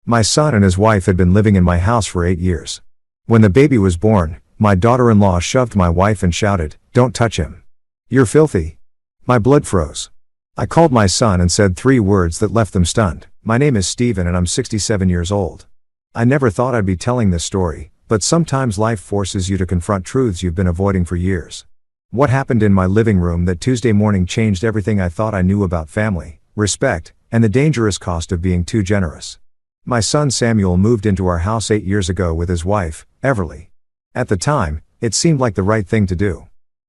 My son and his wife had been living in my house for 8 years. When the baby was born, my daughter-in-law shoved my wife and shouted, "Don't touch him. You're filthy." My blood froze. I called my son and said 3 words that left them stunned. My name is Stephen and I'm 67 years old. I never thought I'd be telling this story, but sometimes life forces you to confront truths you've been avoiding for years. What happened in my living room that Tuesday morning changed everything I thought I knew about family, respect, and the dangerous cost of being too generous. My son Samuel moved into our house 8 years ago with his wife, Everly. At the time, it seemed like the right thing to do.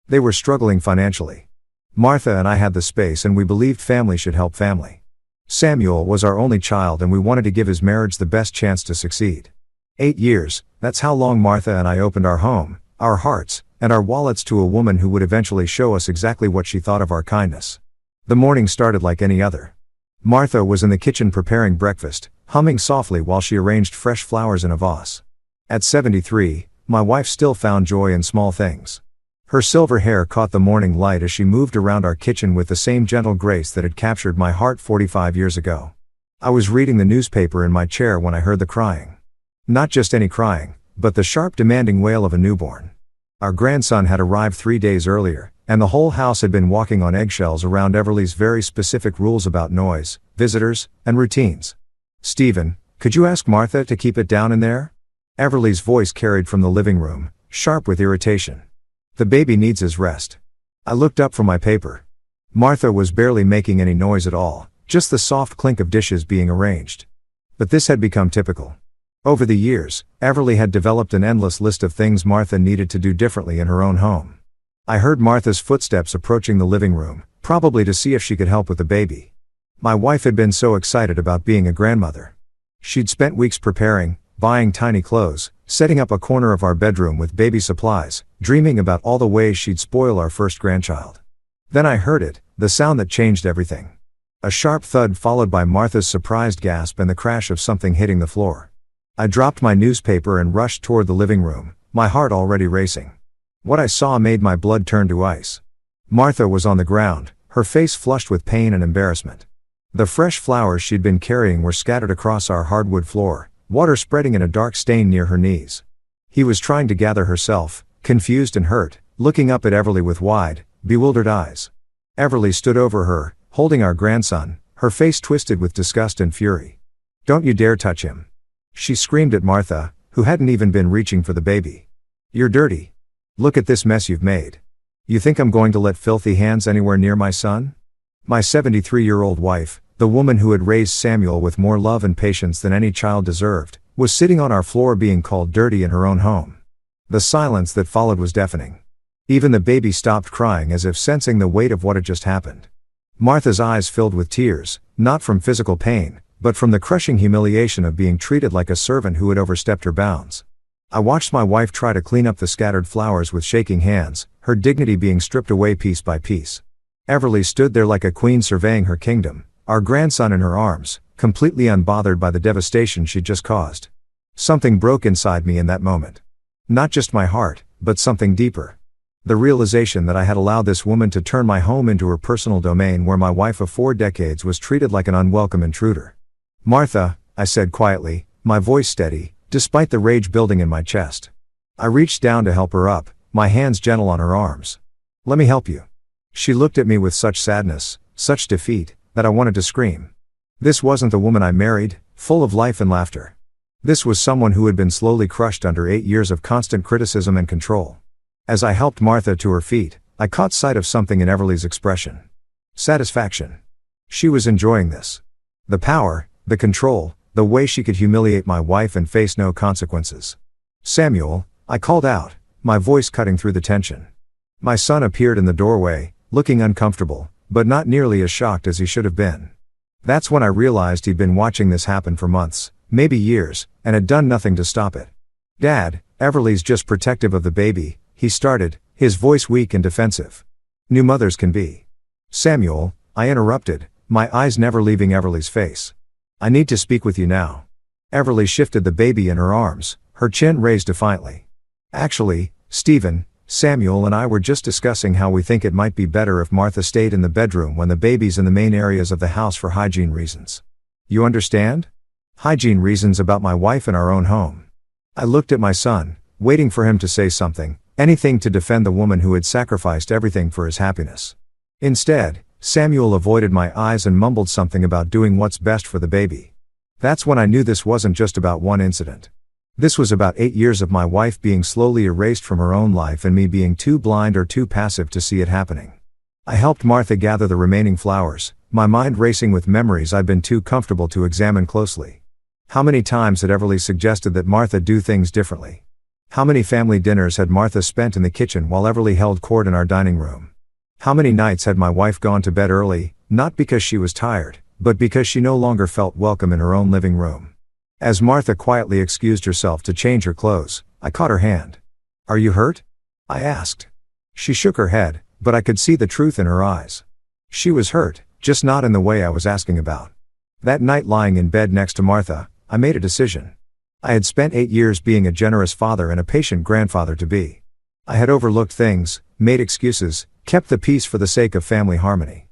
They were struggling financially. Martha and I had the space and we believed family should help family. Samuel was our only child and we wanted to give his marriage the best chance to succeed. 8 years, that's how long Martha and I opened our home, our hearts, and our wallets to a woman who would eventually show us exactly what she thought of our kindness. The morning started like any other. Martha was in the kitchen preparing breakfast, humming softly while she arranged fresh flowers in a vase. At 73, my wife still found joy in small things. Her silver hair caught the morning light as she moved around our kitchen with the same gentle grace that had captured my heart 45 years ago. I was reading the newspaper in my chair when I heard the crying. Not just any crying, but the sharp demanding wail of a newborn. Our grandson had arrived 3 days earlier, and the whole house had been walking on eggshells around Everly's very specific rules about noise, visitors, and routines. "Stephen, could you ask Martha to keep it down in there?" Everly's voice carried from the living room, sharp with irritation. "The baby needs his rest." I looked up from my paper. Martha was barely making any noise at all, just the soft clink of dishes being arranged. But this had become typical. Over the years, Everly had developed an endless list of things Martha needed to do differently in her own home. I heard Martha's footsteps approaching the living room, probably to see if she could help with the baby. My wife had been so excited about being a grandmother. She'd spent weeks preparing, buying tiny clothes, setting up a corner of our bedroom with baby supplies, dreaming about all the ways she'd spoil our first grandchild. Then I heard it, the sound that changed everything. A sharp thud followed by Martha's surprised gasp and the crash of something hitting the floor. I dropped my newspaper and rushed toward the living room, my heart already racing. What I saw made my blood turn to ice. Martha was on the ground, her face flushed with pain and embarrassment. The fresh flowers she'd been carrying were scattered across our hardwood floor, water spreading in a dark stain near her knees. He was trying to gather herself, confused and hurt, looking up at Everly with wide, bewildered eyes. Everly stood over her, holding our grandson, her face twisted with disgust and fury. "Don't you dare touch him," she screamed at Martha, who hadn't even been reaching for the baby. "You're dirty. Look at this mess you've made. You think I'm going to let filthy hands anywhere near my son?" My 73-year-old wife, the woman who had raised Samuel with more love and patience than any child deserved, was sitting on our floor being called dirty in her own home. The silence that followed was deafening. Even the baby stopped crying as if sensing the weight of what had just happened. Martha's eyes filled with tears, not from physical pain, but from the crushing humiliation of being treated like a servant who had overstepped her bounds. I watched my wife try to clean up the scattered flowers with shaking hands, her dignity being stripped away piece by piece. Everly stood there like a queen surveying her kingdom, our grandson in her arms, completely unbothered by the devastation she'd just caused. Something broke inside me in that moment. Not just my heart, but something deeper. The realization that I had allowed this woman to turn my home into her personal domain where my wife of 4 decades was treated like an unwelcome intruder. "Martha," I said quietly, my voice steady, despite the rage building in my chest. I reached down to help her up, my hands gentle on her arms. "Let me help you." She looked at me with such sadness, such defeat, that I wanted to scream. This wasn't the woman I married, full of life and laughter. This was someone who had been slowly crushed under 8 years of constant criticism and control. As I helped Martha to her feet, I caught sight of something in Everly's expression. Satisfaction. She was enjoying this. The power, the control, the way she could humiliate my wife and face no consequences. "Samuel," I called out, my voice cutting through the tension. My son appeared in the doorway, looking uncomfortable, but not nearly as shocked as he should have been. That's when I realized he'd been watching this happen for months, maybe years, and had done nothing to stop it. "Dad, Everly's just protective of the baby," he started, his voice weak and defensive. "New mothers can be." "Samuel," I interrupted, my eyes never leaving Everly's face. "I need to speak with you now." Everly shifted the baby in her arms, her chin raised defiantly. "Actually, Stephen, Samuel and I were just discussing how we think it might be better if Martha stayed in the bedroom when the baby's in the main areas of the house for hygiene reasons. You understand?" Hygiene reasons about my wife in our own home. I looked at my son, waiting for him to say something, anything to defend the woman who had sacrificed everything for his happiness. Instead, Samuel avoided my eyes and mumbled something about doing what's best for the baby. That's when I knew this wasn't just about one incident. This was about 8 years of my wife being slowly erased from her own life and me being too blind or too passive to see it happening. I helped Martha gather the remaining flowers, my mind racing with memories I'd been too comfortable to examine closely. How many times had Everly suggested that Martha do things differently? How many family dinners had Martha spent in the kitchen while Everly held court in our dining room? How many nights had my wife gone to bed early, not because she was tired, but because she no longer felt welcome in her own living room? As Martha quietly excused herself to change her clothes, I caught her hand. "Are you hurt?" I asked. She shook her head, but I could see the truth in her eyes. She was hurt, just not in the way I was asking about. That night lying in bed next to Martha, I made a decision. I had spent 8 years being a generous father and a patient grandfather-to-be. I had overlooked things, made excuses, kept the peace for the sake of family harmony.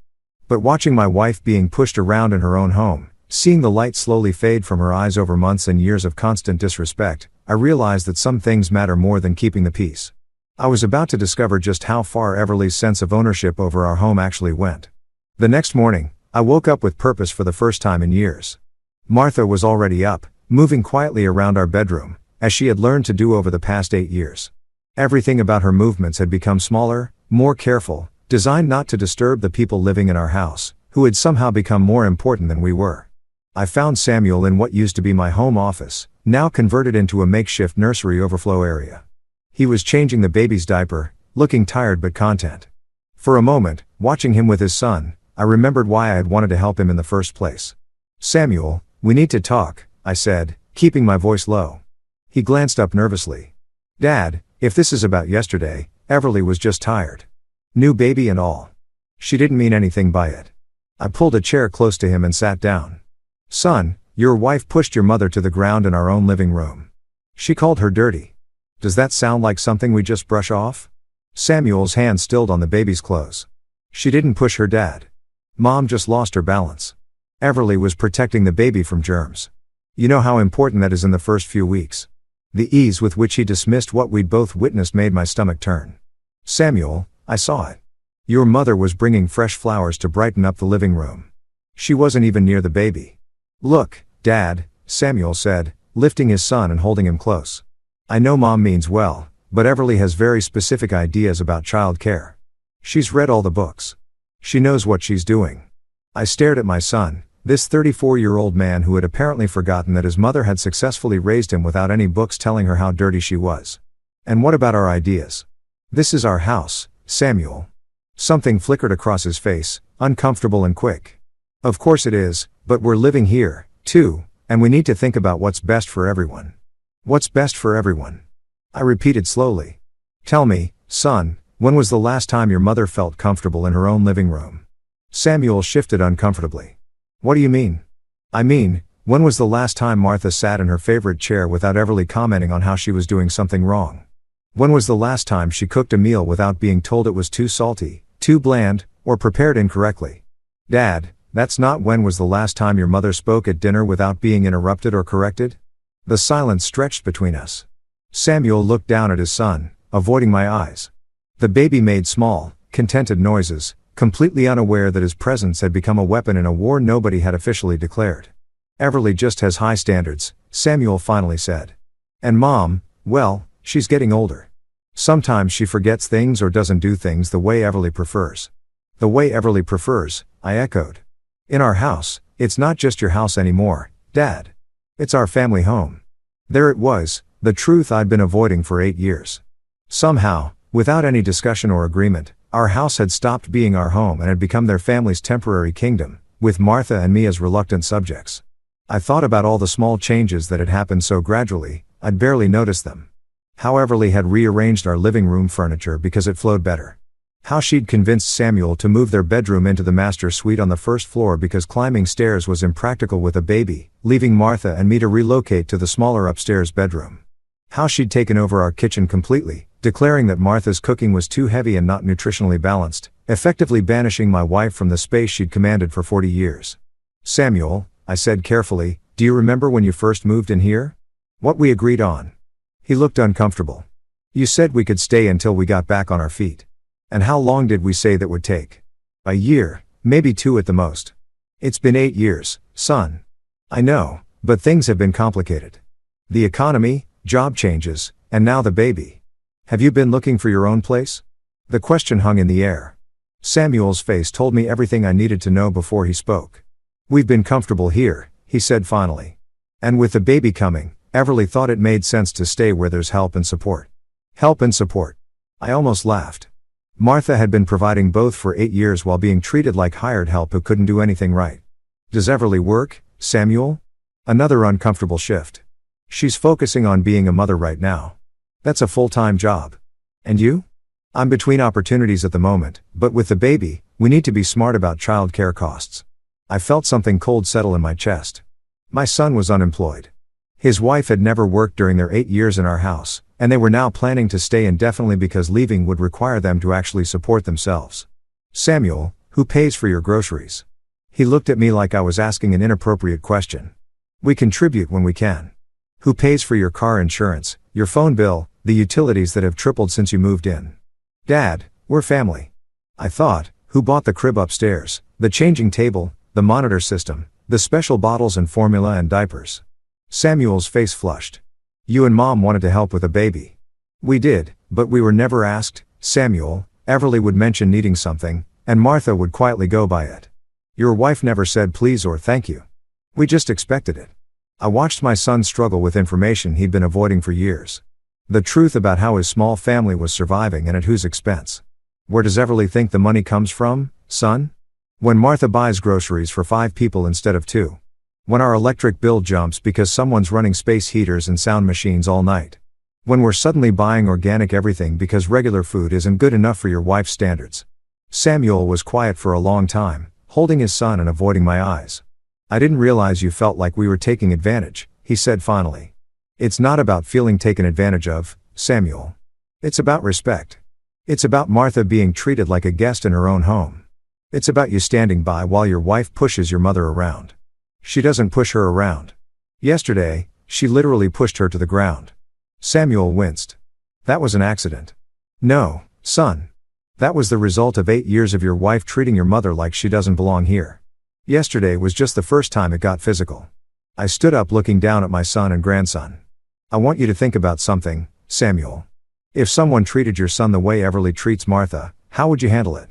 But watching my wife being pushed around in her own home, seeing the light slowly fade from her eyes over months and years of constant disrespect, I realized that some things matter more than keeping the peace. I was about to discover just how far Everly's sense of ownership over our home actually went. The next morning, I woke up with purpose for the first time in years. Martha was already up, moving quietly around our bedroom, as she had learned to do over the past 8 years. Everything about her movements had become smaller, more careful, designed not to disturb the people living in our house, who had somehow become more important than we were. I found Samuel in what used to be my home office, now converted into a makeshift nursery overflow area. He was changing the baby's diaper, looking tired but content. For a moment, watching him with his son, I remembered why I had wanted to help him in the first place. "Samuel, we need to talk," I said, keeping my voice low. He glanced up nervously. "Dad, if this is about yesterday, Everly was just tired. New baby and all. She didn't mean anything by it." I pulled a chair close to him and sat down. "Son, your wife pushed your mother to the ground in our own living room. She called her dirty. Does that sound like something we just brush off?" Samuel's hand stilled on the baby's clothes. "She didn't push her, Dad. Mom just lost her balance. Everly was protecting the baby from germs. You know how important that is in the first few weeks." The ease with which he dismissed what we'd both witnessed made my stomach turn. "Samuel, I saw it. Your mother was bringing fresh flowers to brighten up the living room. She wasn't even near the baby." "Look, Dad," Samuel said, lifting his son and holding him close. "I know Mom means well, but Everly has very specific ideas about child care. She's read all the books. She knows what she's doing." I stared at my son, this 34-year-old man who had apparently forgotten that his mother had successfully raised him without any books telling her how dirty she was. "And what about our ideas? This is our house, Samuel." Something flickered across his face, uncomfortable and quick. "Of course it is, but we're living here, too, and we need to think about what's best for everyone." "What's best for everyone?" I repeated slowly. "Tell me, son, when was the last time your mother felt comfortable in her own living room?" Samuel shifted uncomfortably. "What do you mean?" "I mean, when was the last time Martha sat in her favorite chair without Everly commenting on how she was doing something wrong? When was the last time she cooked a meal without being told it was too salty, too bland, or prepared incorrectly? Dad, that's not when was the last time your mother spoke at dinner without being interrupted or corrected?" The silence stretched between us. Samuel looked down at his son, avoiding my eyes. The baby made small, contented noises, completely unaware that his presence had become a weapon in a war nobody had officially declared. "Everly just has high standards," Samuel finally said. "And Mom, well, she's getting older. Sometimes she forgets things or doesn't do things the way Everly prefers." "The way Everly prefers," I echoed. "In our house, it's not just your house anymore, Dad. It's our family home." There it was, the truth I'd been avoiding for 8 years. Somehow, without any discussion or agreement, our house had stopped being our home and had become their family's temporary kingdom, with Martha and me as reluctant subjects. I thought about all the small changes that had happened so gradually, I'd barely noticed them. How Everly had rearranged our living room furniture because it flowed better. How she'd convinced Samuel to move their bedroom into the master suite on the first floor because climbing stairs was impractical with a baby, leaving Martha and me to relocate to the smaller upstairs bedroom. How she'd taken over our kitchen completely, declaring that Martha's cooking was too heavy and not nutritionally balanced, effectively banishing my wife from the space she'd commanded for 40 years. "Samuel," I said carefully, Do you remember when you first moved in here? What we agreed on? He looked uncomfortable. You said we could stay until we got back on our feet. And how long did we say that would take? A year, maybe 2 at the most. It's been 8 years, son. I know, but things have been complicated. The economy, job changes, and now the baby. Have you been looking for your own place? The question hung in the air. Samuel's face told me everything I needed to know before he spoke. We've been comfortable here, he said finally. And with the baby coming, Everly thought it made sense to stay where there's help and support. Help and support. I almost laughed. Martha had been providing both for 8 years while being treated like hired help who couldn't do anything right. Does Everly work, Samuel? Another uncomfortable shift. She's focusing on being a mother right now. That's a full-time job. And you? I'm between opportunities at the moment, but with the baby, we need to be smart about child care costs. I felt something cold settle in my chest. My son was unemployed. His wife had never worked during their 8 years in our house, and they were now planning to stay indefinitely because leaving would require them to actually support themselves. Samuel, who pays for your groceries? He looked at me like I was asking an inappropriate question. We contribute when we can. Who pays for your car insurance, your phone bill, the utilities that have tripled since you moved in? Dad, we're family. I thought, who bought the crib upstairs, the changing table, the monitor system, the special bottles and formula and diapers? Samuel's face flushed. You and Mom wanted to help with a baby. We did, but we were never asked, Samuel. Everly would mention needing something, and Martha would quietly go by it. Your wife never said please or thank you. We just expected it. I watched my son struggle with information he'd been avoiding for years. The truth about how his small family was surviving and at whose expense. Where does Everly think the money comes from, son? When Martha buys groceries for 5 people instead of 2. When our electric bill jumps because someone's running space heaters and sound machines all night. When we're suddenly buying organic everything because regular food isn't good enough for your wife's standards. Samuel was quiet for a long time, holding his son and avoiding my eyes. I didn't realize you felt like we were taking advantage, he said finally. It's not about feeling taken advantage of, Samuel. It's about respect. It's about Martha being treated like a guest in her own home. It's about you standing by while your wife pushes your mother around. She doesn't push her around. Yesterday, she literally pushed her to the ground. Samuel winced. That was an accident. No, son. That was the result of 8 years of your wife treating your mother like she doesn't belong here. Yesterday was just the first time it got physical. I stood up looking down at my son and grandson. I want you to think about something, Samuel. If someone treated your son the way Everly treats Martha, how would you handle it?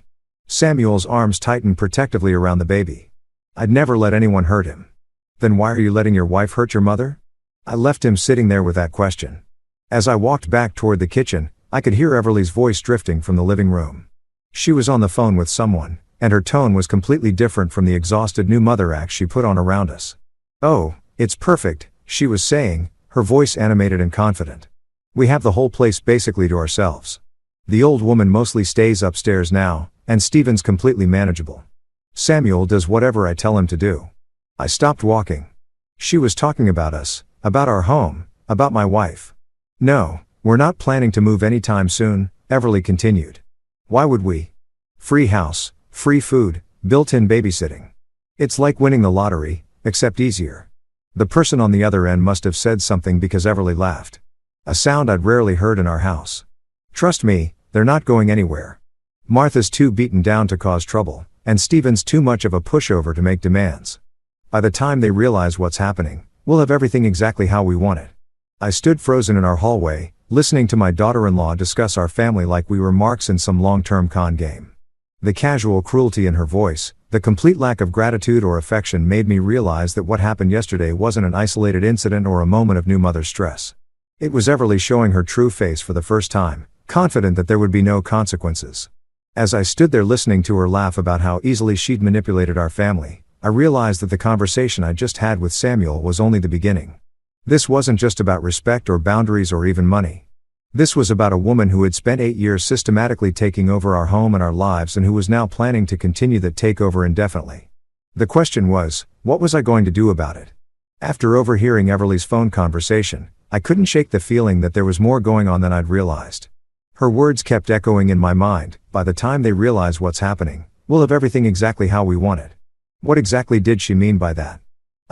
Samuel's arms tightened protectively around the baby. I'd never let anyone hurt him. Then why are you letting your wife hurt your mother? I left him sitting there with that question. As I walked back toward the kitchen, I could hear Everly's voice drifting from the living room. She was on the phone with someone, and her tone was completely different from the exhausted new mother act she put on around us. Oh, it's perfect, she was saying, her voice animated and confident. We have the whole place basically to ourselves. The old woman mostly stays upstairs now, and Steven's completely manageable. Samuel does whatever I tell him to do. I stopped walking. She was talking about us, about our home, about my wife. No, we're not planning to move anytime soon, Everly continued. Why would we? Free house, free food, built-in babysitting. It's like winning the lottery, except easier. The person on the other end must have said something because Everly laughed. A sound I'd rarely heard in our house. Trust me, they're not going anywhere. Martha's too beaten down to cause trouble, and Steven's too much of a pushover to make demands. By the time they realize what's happening, we'll have everything exactly how we want it. I stood frozen in our hallway, listening to my daughter-in-law discuss our family like we were marks in some long-term con game. The casual cruelty in her voice, the complete lack of gratitude or affection made me realize that what happened yesterday wasn't an isolated incident or a moment of new mother stress. It was Everly showing her true face for the first time, confident that there would be no consequences. As I stood there listening to her laugh about how easily she'd manipulated our family, I realized that the conversation I just had with Samuel was only the beginning. This wasn't just about respect or boundaries or even money. This was about a woman who had spent 8 years systematically taking over our home and our lives and who was now planning to continue that takeover indefinitely. The question was, what was I going to do about it? After overhearing Everly's phone conversation, I couldn't shake the feeling that there was more going on than I'd realized. Her words kept echoing in my mind, by the time they realize what's happening, we'll have everything exactly how we want it. What exactly did she mean by that?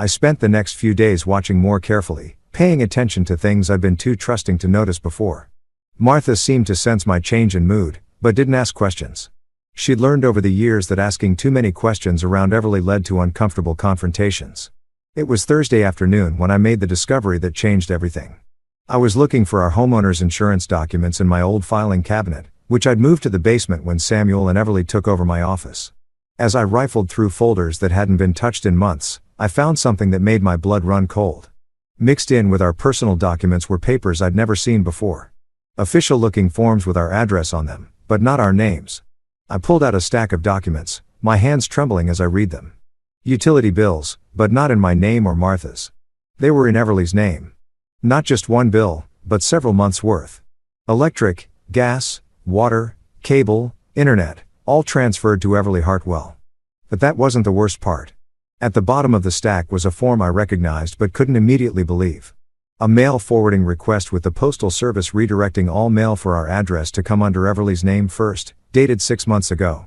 I spent the next few days watching more carefully, paying attention to things I'd been too trusting to notice before. Martha seemed to sense my change in mood, but didn't ask questions. She'd learned over the years that asking too many questions around Everly led to uncomfortable confrontations. It was Thursday afternoon when I made the discovery that changed everything. I was looking for our homeowner's insurance documents in my old filing cabinet, which I'd moved to the basement when Samuel and Everly took over my office. As I rifled through folders that hadn't been touched in months, I found something that made my blood run cold. Mixed in with our personal documents were papers I'd never seen before. Official-looking forms with our address on them, but not our names. I pulled out a stack of documents, my hands trembling as I read them. Utility bills, but not in my name or Martha's. They were in Everly's name. Not just one bill, but several months' worth. Electric, gas, water, cable, internet, all transferred to Everly Hartwell. But that wasn't the worst part. At the bottom of the stack was a form I recognized but couldn't immediately believe. A mail forwarding request with the Postal Service redirecting all mail for our address to come under Everly's name first, dated 6 months ago.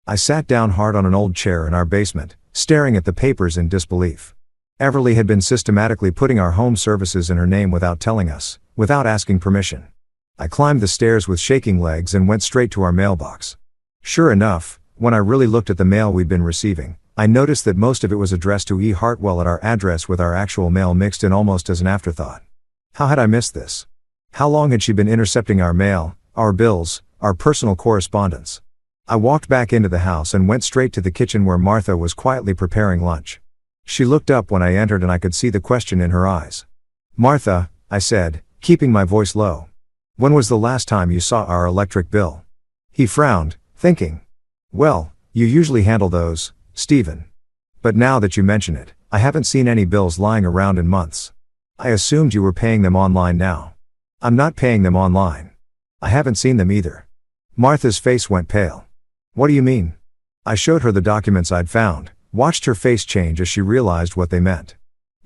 I sat down hard on an old chair in our basement, staring at the papers in disbelief. Everly had been systematically putting our home services in her name without telling us, without asking permission. I climbed the stairs with shaking legs and went straight to our mailbox. Sure enough, when I really looked at the mail we'd been receiving, I noticed that most of it was addressed to E. Hartwell at our address with our actual mail mixed in almost as an afterthought. How had I missed this? How long had she been intercepting our mail, our bills, our personal correspondence? I walked back into the house and went straight to the kitchen where Martha was quietly preparing lunch. She looked up when I entered and I could see the question in her eyes. "Martha," I said, keeping my voice low. "When was the last time you saw our electric bill?" He frowned, thinking. "Well, you usually handle those, Stephen. But now that you mention it, I haven't seen any bills lying around in months. I assumed you were paying them online now." "I'm not paying them online. I haven't seen them either." Martha's face went pale. "What do you mean?" I showed her the documents I'd found, watched her face change as she realized what they meant.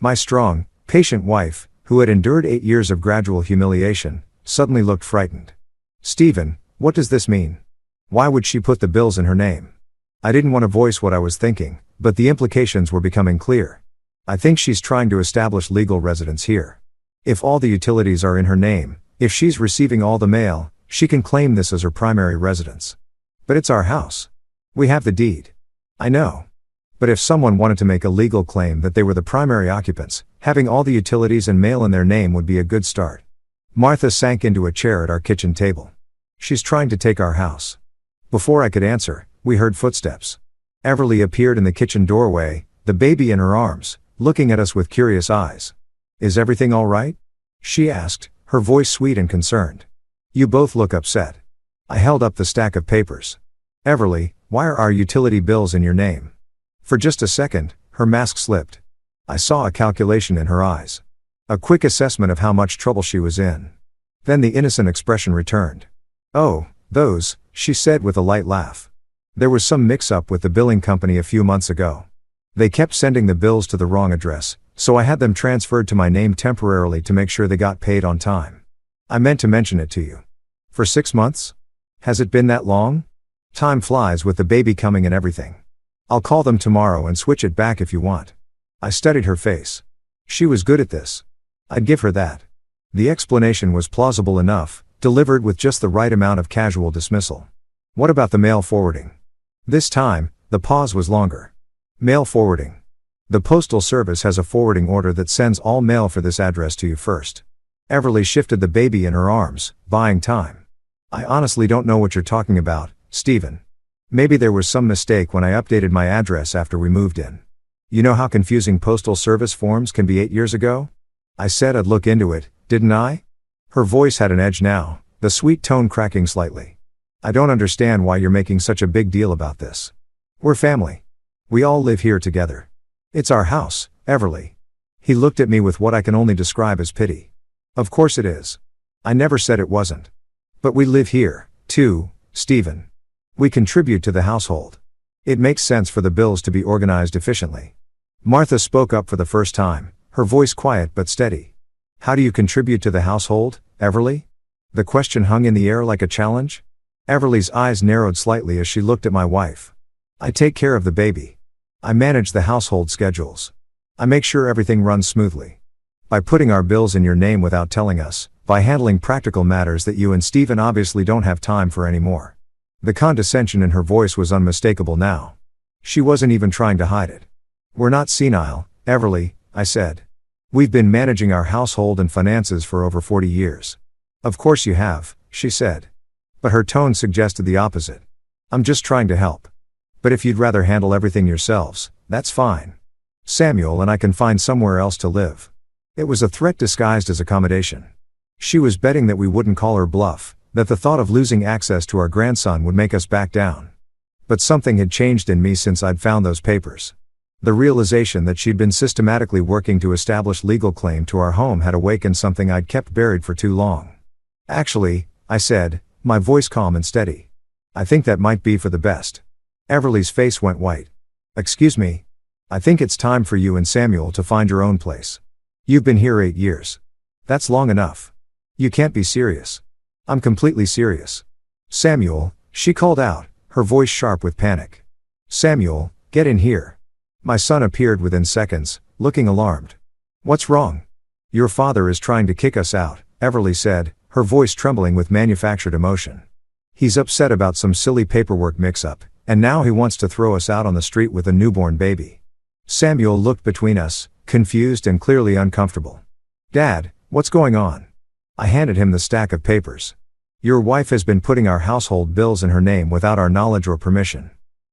My strong, patient wife, who had endured 8 years of gradual humiliation, suddenly looked frightened. "Stephen, what does this mean? Why would she put the bills in her name?" I didn't want to voice what I was thinking, but the implications were becoming clear. "I think she's trying to establish legal residence here. If all the utilities are in her name, if she's receiving all the mail, she can claim this as her primary residence. But it's our house. We have the deed." "I know. But if someone wanted to make a legal claim that they were the primary occupants, having all the utilities and mail in their name would be a good start." Martha sank into a chair at our kitchen table. "She's trying to take our house." Before I could answer, we heard footsteps. Everly appeared in the kitchen doorway, the baby in her arms, looking at us with curious eyes. "Is everything all right?" she asked, her voice sweet and concerned. "You both look upset." I held up the stack of papers. "Everly, why are our utility bills in your name?" For just a second, her mask slipped. I saw a calculation in her eyes. A quick assessment of how much trouble she was in. Then the innocent expression returned. "Oh, those," she said with a light laugh. "There was some mix-up with the billing company a few months ago. They kept sending the bills to the wrong address, so I had them transferred to my name temporarily to make sure they got paid on time. I meant to mention it to you. For 6 months? Has it been that long? Time flies with the baby coming and everything. I'll call them tomorrow and switch it back if you want." I studied her face. She was good at this. I'd give her that. The explanation was plausible enough, delivered with just the right amount of casual dismissal. "What about the mail forwarding?" This time, the pause was longer. "Mail forwarding. The Postal Service has a forwarding order that sends all mail for this address to you first." Everly shifted the baby in her arms, buying time. "I honestly don't know what you're talking about, Stephen. Maybe there was some mistake when I updated my address after we moved in. You know how confusing Postal Service forms can be 8 years ago? I said I'd look into it, didn't I?" Her voice had an edge now, the sweet tone cracking slightly. "I don't understand why you're making such a big deal about this. We're family. We all live here together. It's our house, Everly." He looked at me with what I can only describe as pity. "Of course it is. I never said it wasn't. But we live here, too, Stephen. We contribute to the household. It makes sense for the bills to be organized efficiently." Martha spoke up for the first time, her voice quiet but steady. "How do you contribute to the household, Everly?" The question hung in the air like a challenge. Everly's eyes narrowed slightly as she looked at my wife. "I take care of the baby. I manage the household schedules. I make sure everything runs smoothly. By putting our bills in your name without telling us, by handling practical matters that you and Stephen obviously don't have time for anymore." The condescension in her voice was unmistakable now. She wasn't even trying to hide it. "We're not senile, Everly," I said. "We've been managing our household and finances for over 40 years. "Of course you have," she said. But her tone suggested the opposite. "I'm just trying to help. But if you'd rather handle everything yourselves, that's fine. Samuel and I can find somewhere else to live." It was a threat disguised as accommodation. She was betting that we wouldn't call her bluff, that the thought of losing access to our grandson would make us back down. But something had changed in me since I'd found those papers. The realization that she'd been systematically working to establish legal claim to our home had awakened something I'd kept buried for too long. "Actually," I said, my voice calm and steady, "I think that might be for the best." Everly's face went white. "Excuse me? I think it's time for you and Samuel to find your own place. You've been here 8 years. That's long enough. You can't be serious." "I'm completely serious." "Samuel," she called out, her voice sharp with panic. "Samuel, get in here." My son appeared within seconds, looking alarmed. "What's wrong?" "Your father is trying to kick us out," Everly said, her voice trembling with manufactured emotion. "He's upset about some silly paperwork mix-up, and now he wants to throw us out on the street with a newborn baby." Samuel looked between us, confused and clearly uncomfortable. "Dad, what's going on?" I handed him the stack of papers. "Your wife has been putting our household bills in her name without our knowledge or permission.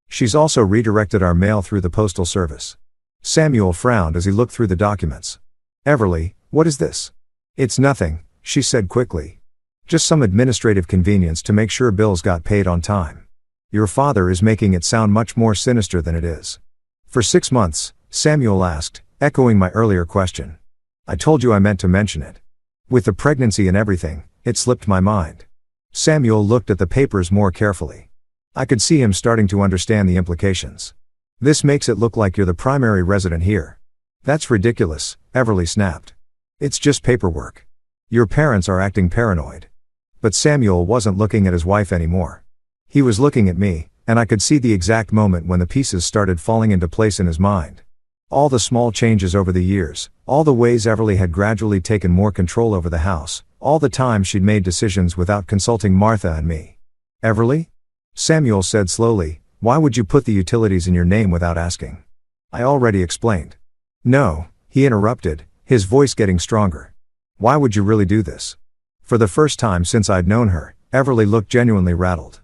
She's also redirected our mail through the postal service." Samuel frowned as he looked through the documents. "Everly, what is this?" "It's nothing," she said quickly. "Just some administrative convenience to make sure bills got paid on time. Your father is making it sound much more sinister than it is." "For 6 months?" Samuel asked, echoing my earlier question. "I told you I meant to mention it. With the pregnancy and everything, it slipped my mind." Samuel looked at the papers more carefully. I could see him starting to understand the implications. "This makes it look like you're the primary resident here." "That's ridiculous," Everly snapped. "It's just paperwork. Your parents are acting paranoid." But Samuel wasn't looking at his wife anymore. He was looking at me, and I could see the exact moment when the pieces started falling into place in his mind. All the small changes over the years, all the ways Everly had gradually taken more control over the house, all the time she'd made decisions without consulting Martha and me. "Everly?" Samuel said slowly, "Why would you put the utilities in your name without asking?" "I already explained." "No," he interrupted, his voice getting stronger. "Why would you really do this?" For the first time since I'd known her, Everly looked genuinely rattled.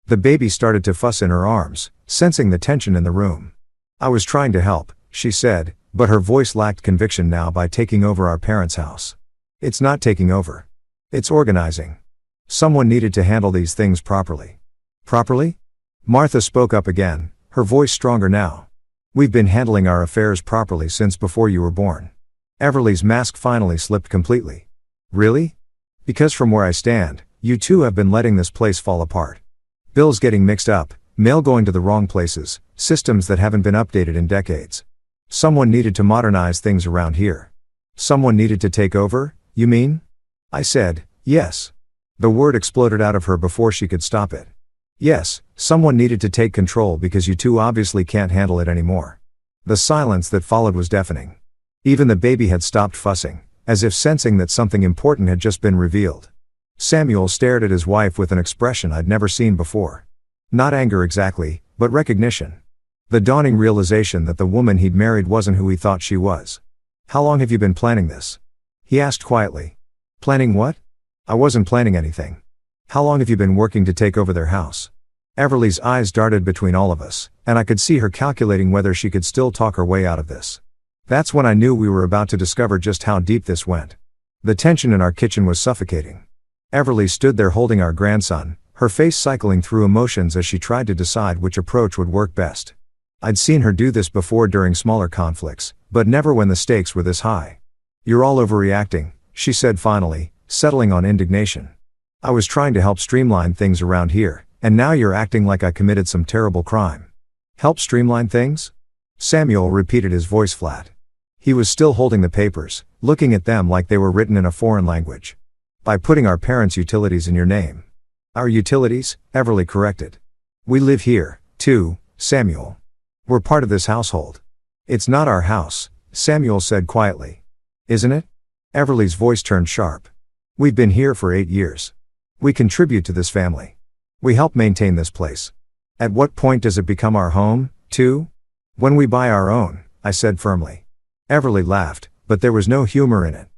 The baby started to fuss in her arms, sensing the tension in the room. "I was trying to help," she said, but her voice lacked conviction now. "By taking over our parents' house." "It's not taking over. It's organizing. Someone needed to handle these things properly." "Properly?" Martha spoke up again, her voice stronger now. "We've been handling our affairs properly since before you were born." Everly's mask finally slipped completely. "Really? Because from where I stand, you two have been letting this place fall apart. Bills getting mixed up, mail going to the wrong places, systems that haven't been updated in decades. Someone needed to modernize things around here." "Someone needed to take over, you mean?" I said, "Yes." The word exploded out of her before she could stop it. "Yes, someone needed to take control because you two obviously can't handle it anymore." The silence that followed was deafening. Even the baby had stopped fussing, as if sensing that something important had just been revealed. Samuel stared at his wife with an expression I'd never seen before. Not anger exactly, but recognition. The dawning realization that the woman he'd married wasn't who he thought she was. "How long have you been planning this?" he asked quietly. "Planning what?" "I wasn't planning anything." "How long have you been working to take over their house?" Everly's eyes darted between all of us, and I could see her calculating whether she could still talk her way out of this. That's when I knew we were about to discover just how deep this went. The tension in our kitchen was suffocating. Everly stood there holding our grandson, her face cycling through emotions as she tried to decide which approach would work best. I'd seen her do this before during smaller conflicts, but never when the stakes were this high. "You're all overreacting," she said finally, settling on indignation. "I was trying to help streamline things around here, and now you're acting like I committed some terrible crime." "Help streamline things?" Samuel repeated, his voice flat. He was still holding the papers, looking at them like they were written in a foreign language. "By putting our parents' utilities in your name." "Our utilities," Everly corrected. "We live here, too, Samuel. We're part of this household." "It's not our house," Samuel said quietly. Isn't it? Everly's voice turned sharp. We've been here for 8 years. We contribute to this family. We help maintain this place. At what point does it become our home, too? When we buy our own, I said firmly. Everly laughed, but there was no humor in it.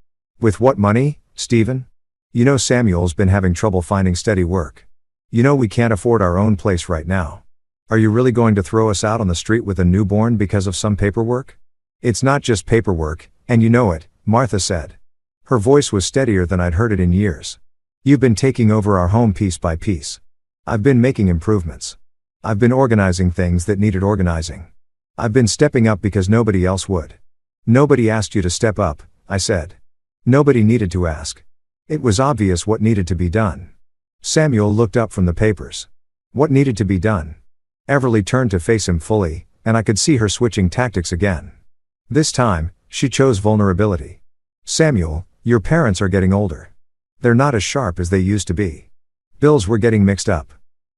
With what money, Stephen? You know Samuel's been having trouble finding steady work. You know we can't afford our own place right now. Are you really going to throw us out on the street with a newborn because of some paperwork? It's not just paperwork, and you know it, Martha said. Her voice was steadier than I'd heard it in years. You've been taking over our home piece by piece. I've been making improvements. I've been organizing things that needed organizing. I've been stepping up because nobody else would. Nobody asked you to step up, I said. Nobody needed to ask. It was obvious what needed to be done. Samuel looked up from the papers. What needed to be done? Everly turned to face him fully, and I could see her switching tactics again. This time, she chose vulnerability. Samuel, your parents are getting older. They're not as sharp as they used to be. Bills were getting mixed up.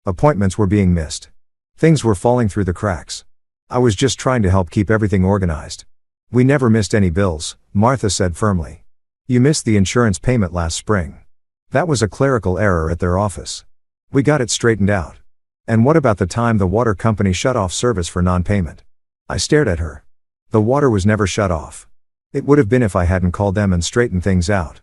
Appointments were being missed. Things were falling through the cracks. I was just trying to help keep everything organized. We never missed any bills, Martha said firmly. You missed the insurance payment last spring. That was a clerical error at their office. We got it straightened out. And what about the time the water company shut off service for non-payment? I stared at her. The water was never shut off. It would have been if I hadn't called them and straightened things out.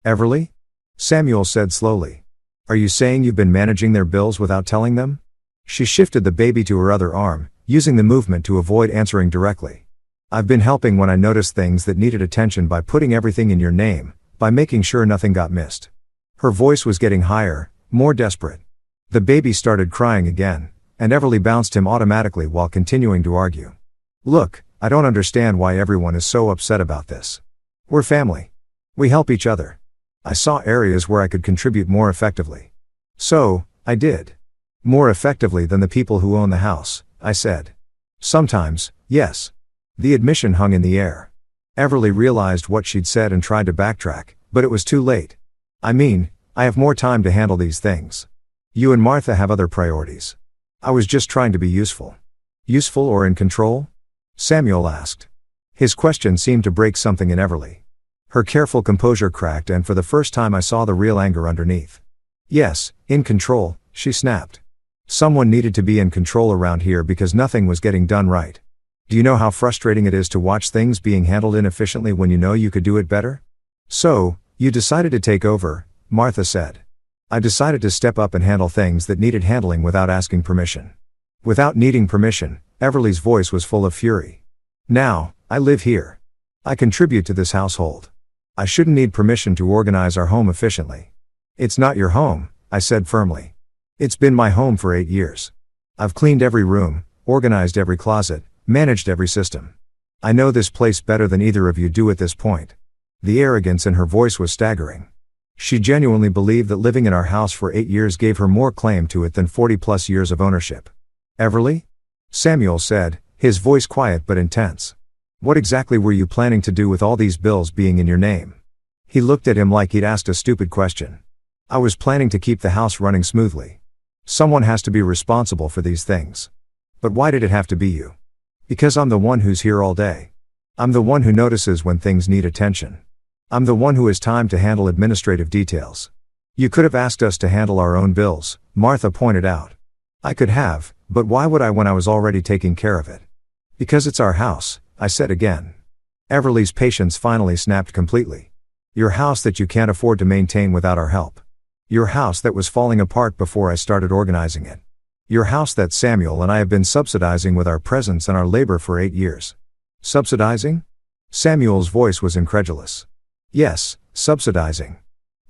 Everly? Samuel said slowly. Are you saying you've been managing their bills without telling them? She shifted the baby to her other arm, using the movement to avoid answering directly. I've been helping when I noticed things that needed attention by putting everything in your name, by making sure nothing got missed. Her voice was getting higher, more desperate. The baby started crying again, and Everly bounced him automatically while continuing to argue. Look, I don't understand why everyone is so upset about this. We're family. We help each other. I saw areas where I could contribute more effectively. So, I did. More effectively than the people who own the house, I said. Sometimes, yes. The admission hung in the air. Everly realized what she'd said and tried to backtrack, but it was too late. I mean, I have more time to handle these things. You and Martha have other priorities. I was just trying to be useful. Useful or in control? Samuel asked. His question seemed to break something in Everly. Her careful composure cracked, and for the first time I saw the real anger underneath. Yes, in control, she snapped. Someone needed to be in control around here because nothing was getting done right. Do you know how frustrating it is to watch things being handled inefficiently when you know you could do it better? So, you decided to take over, Martha said. I decided to step up and handle things that needed handling without asking permission. Without needing permission, Everly's voice was full of fury. Now, I live here. I contribute to this household. I shouldn't need permission to organize our home efficiently. It's not your home, I said firmly. It's been my home for 8 years. I've cleaned every room, organized every closet, managed every system. I know this place better than either of you do at this point. The arrogance in her voice was staggering. She genuinely believed that living in our house for 8 years gave her more claim to it than 40+ years of ownership. Everly? Samuel said, his voice quiet but intense. What exactly were you planning to do with all these bills being in your name? He looked at him like he'd asked a stupid question. I was planning to keep the house running smoothly. Someone has to be responsible for these things. But why did it have to be you? Because I'm the one who's here all day. I'm the one who notices when things need attention. I'm the one who has time to handle administrative details. You could have asked us to handle our own bills, Martha pointed out. I could have, but why would I when I was already taking care of it? Because it's our house, I said again. Everly's patience finally snapped completely. Your house that you can't afford to maintain without our help. Your house that was falling apart before I started organizing it. Your house that Samuel and I have been subsidizing with our presence and our labor for 8 years. Subsidizing? Samuel's voice was incredulous. Yes, subsidizing.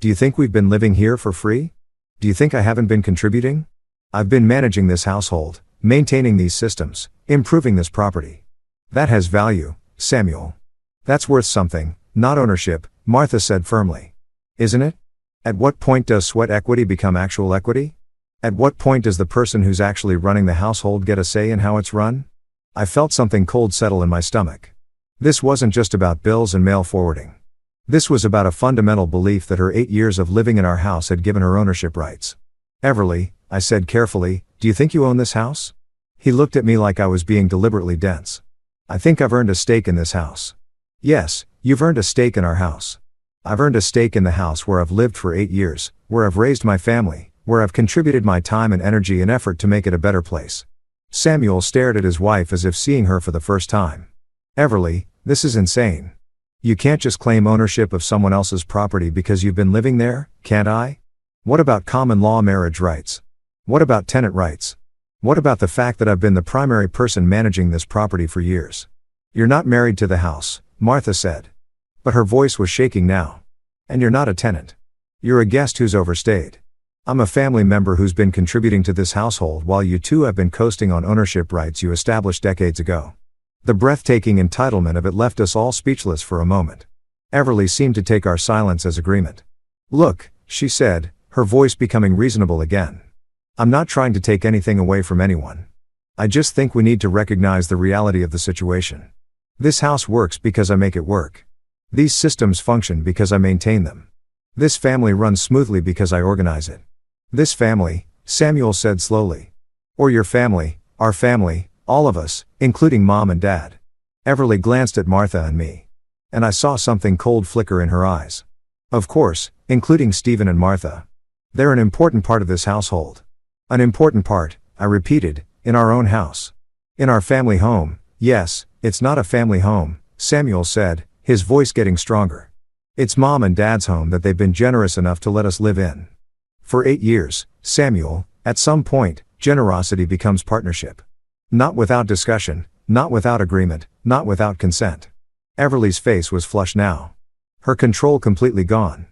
Do you think we've been living here for free? Do you think I haven't been contributing? I've been managing this household, maintaining these systems, improving this property. That has value, Samuel. That's worth something, not ownership, Martha said firmly. Isn't it? At what point does sweat equity become actual equity? At what point does the person who's actually running the household get a say in how it's run? I felt something cold settle in my stomach. This wasn't just about bills and mail forwarding. This was about a fundamental belief that her 8 years of living in our house had given her ownership rights. Everly, I said carefully, do you think you own this house? He looked at me like I was being deliberately dense. I think I've earned a stake in this house. Yes, you've earned a stake in our house. I've earned a stake in the house where I've lived for 8 years, where I've raised my family, where I've contributed my time and energy and effort to make it a better place. Samuel stared at his wife as if seeing her for the first time. Everly, this is insane. You can't just claim ownership of someone else's property because you've been living there, can't I? What about common law marriage rights? What about tenant rights? What about the fact that I've been the primary person managing this property for years? You're not married to the house, Martha said. But her voice was shaking now. And you're not a tenant. You're a guest who's overstayed. I'm a family member who's been contributing to this household while you two have been coasting on ownership rights you established decades ago. The breathtaking entitlement of it left us all speechless for a moment. Everly seemed to take our silence as agreement. Look, she said, her voice becoming reasonable again. I'm not trying to take anything away from anyone. I just think we need to recognize the reality of the situation. This house works because I make it work. These systems function because I maintain them. This family runs smoothly because I organize it. This family, Samuel said slowly. Or your family, our family, all of us, including Mom and Dad. Everly glanced at Martha and me. And I saw something cold flicker in her eyes. Of course, including Stephen and Martha. They're an important part of this household. An important part, I repeated, in our own house. In our family home. Yes, it's not a family home, Samuel said, his voice getting stronger. It's Mom and Dad's home that they've been generous enough to let us live in. For 8 years, Samuel, at some point, generosity becomes partnership. Not without discussion, not without agreement, not without consent. Everly's face was flushed now. Her control completely gone.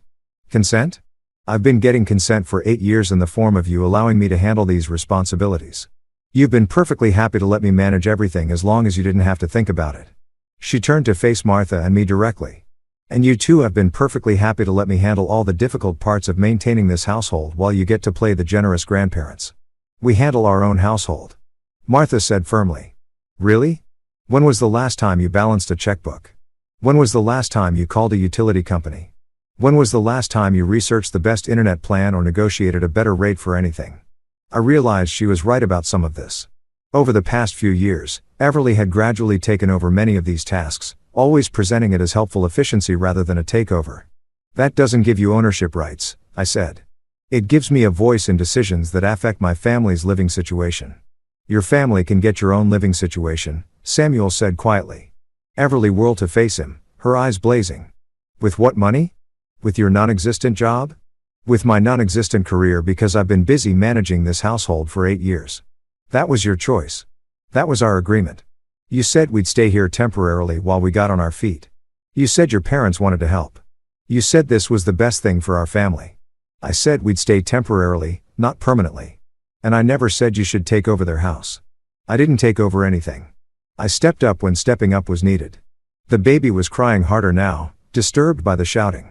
Consent? I've been getting consent for 8 years in the form of you allowing me to handle these responsibilities. You've been perfectly happy to let me manage everything as long as you didn't have to think about it. She turned to face Martha and me directly. And you too have been perfectly happy to let me handle all the difficult parts of maintaining this household while you get to play the generous grandparents. We handle our own household. Martha said firmly. Really? When was the last time you balanced a checkbook? When was the last time you called a utility company? When was the last time you researched the best internet plan or negotiated a better rate for anything? I realized she was right about some of this. Over the past few years, Everly had gradually taken over many of these tasks, always presenting it as helpful efficiency rather than a takeover. That doesn't give you ownership rights, I said. It gives me a voice in decisions that affect my family's living situation. Your family can get your own living situation, Samuel said quietly. Everly whirled to face him, her eyes blazing. With what money? With your non-existent job? With my non-existent career because I've been busy managing this household for 8 years. That was your choice. That was our agreement. You said we'd stay here temporarily while we got on our feet. You said your parents wanted to help. You said this was the best thing for our family. I said we'd stay temporarily, not permanently. And I never said you should take over their house. I didn't take over anything. I stepped up when stepping up was needed. The baby was crying harder now, disturbed by the shouting.